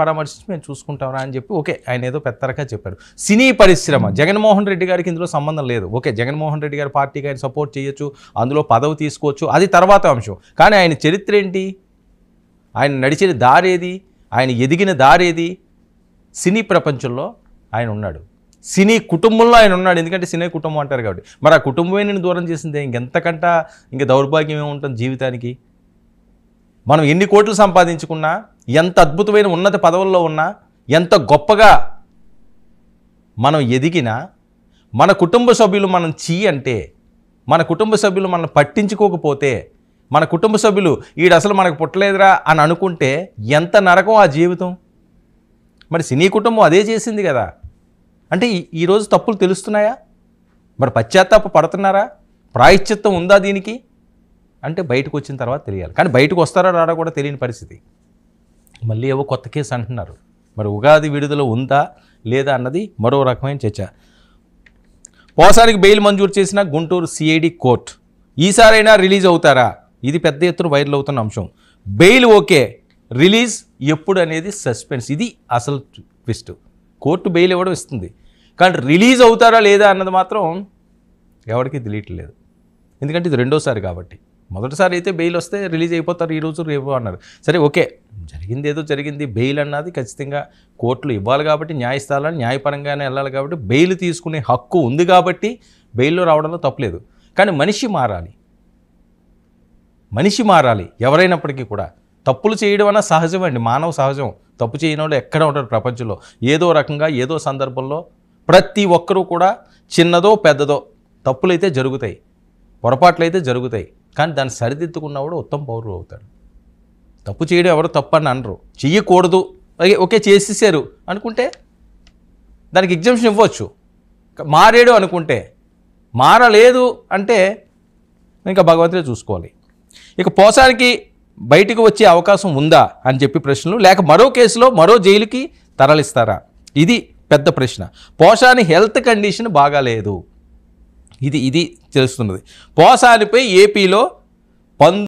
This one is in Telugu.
పరామర్శించి మేము చూసుకుంటామరా అని చెప్పి ఓకే ఆయన ఏదో పెద్దరగా చెప్పారు. సినీ పరిశ్రమ జగన్మోహన్ రెడ్డి గారికి ఇందులో సంబంధం లేదు. ఓకే జగన్మోహన్ రెడ్డి గారి పార్టీకి ఆయన సపోర్ట్ చేయొచ్చు, అందులో పదవి తీసుకోవచ్చు, అది తర్వాత అంశం. కానీ ఆయన చరిత్ర ఏంటి, ఆయన నడిచిన దారేది, ఆయన ఎదిగిన దారేది? సినీ ప్రపంచంలో ఆయన ఉన్నాడు, సినీ కుటుంబంలో ఆయన ఉన్నాడు. ఎందుకంటే సినీ కుటుంబం అంటారు కాబట్టి. మరి ఆ కుటుంబమే నేను దూరం చేసిందే, ఇంకెంతకంట ఇంకా దౌర్భాగ్యం ఏముంటుంది జీవితానికి? మనం ఎన్ని కోట్లు సంపాదించుకున్నా, ఎంత అద్భుతమైన ఉన్నత పదవుల్లో ఉన్నా, ఎంత గొప్పగా మనం ఎదిగినా, మన కుటుంబ సభ్యులు మనం అంటే, మన కుటుంబ సభ్యులు మనం పట్టించుకోకపోతే, మన కుటుంబ సభ్యులు ఈడు అసలు మనకు పుట్టలేదురా అని అనుకుంటే ఎంత నరకం ఆ జీవితం. మరి సినీ కుటుంబం అదే చేసింది కదా. అంటే ఈరోజు తప్పులు తెలుస్తున్నాయా? మరి పశ్చాత్తాప పడుతున్నారా? ప్రాయశ్చిత్తం ఉందా దీనికి అంటే బయటకు వచ్చిన తర్వాత తెలియాలి. కానీ బయటకు వస్తారా రాడా కూడా తెలియని పరిస్థితి. మళ్ళీ ఏవో కొత్త కేసు అంటున్నారు. మరి ఉగాది విడుదల ఉందా లేదా అన్నది మరో రకమైన చర్చ. పోసానికి బెయిల్ మంజూరు చేసిన గుంటూరు సిఐడి కోర్టు ఈసారైనా రిలీజ్ అవుతారా? ఇది పెద్ద ఎత్తున వైరల్ అవుతున్న అంశం. బెయిల్ ఓకే, రిలీజ్ ఎప్పుడు అనేది సస్పెన్స్. ఇది అసలు ట్విస్ట్. కోర్టు బెయిల్ ఇవ్వడం ఇస్తుంది, కానీ రిలీజ్ అవుతారా లేదా అన్నది మాత్రం ఎవరికి తెలియట్లేదు. ఎందుకంటే ఇది రెండోసారి కాబట్టి. మొదటిసారి అయితే బెయిల్ వస్తే రిలీజ్ అయిపోతారు ఈరోజు రేపు అన్నారు. సరే ఓకే, జరిగింది ఏదో జరిగింది. బెయిల్ అన్నది ఖచ్చితంగా కోర్టులు ఇవ్వాలి కాబట్టి, న్యాయస్థానాలు న్యాయపరంగానే వెళ్ళాలి కాబట్టి, బెయిల్ తీసుకునే హక్కు ఉంది కాబట్టి బెయిల్లో రావడంలో తప్పలేదు. కానీ మనిషి మారాలి, మనిషి మారాలి. ఎవరైనప్పటికీ కూడా తప్పులు చేయడం అన్న సహజం అండి, మానవ సహజం. తప్పు చేయని వాళ్ళు ఎక్కడ ఉంటారు ప్రపంచంలో. ఏదో రకంగా ఏదో సందర్భంలో ప్రతి ఒక్కరూ కూడా చిన్నదో పెద్దదో తప్పులైతే జరుగుతాయి, పొరపాట్లయితే జరుగుతాయి. కానీ దాన్ని సరిదిద్దుకున్నవాడు ఉత్తమ పౌరుడు అవుతాడు. తప్పు చేయడం ఎవరు తప్పు అని అనరు. చెయ్యకూడదు ఓకే చేసేసారు అనుకుంటే దానికి ఎగ్జామ్షన్ ఇవ్వచ్చు. మారేడు అనుకుంటే, మారలేదు అంటే ఇంకా భగవంతుడే చూసుకోవాలి. ఇక పోసానికి బయటకు వచ్చే అవకాశం ఉందా అని చెప్పి ప్రశ్నలు, లేక మరో కేసులో మరో జైలుకి తరలిస్తారా? ఇది పెద్ద ప్రశ్న. పోసాని హెల్త్ కండిషన్ బాగాలేదు, ఇది తెలుస్తున్నది. పోసానిపై ఏపీలో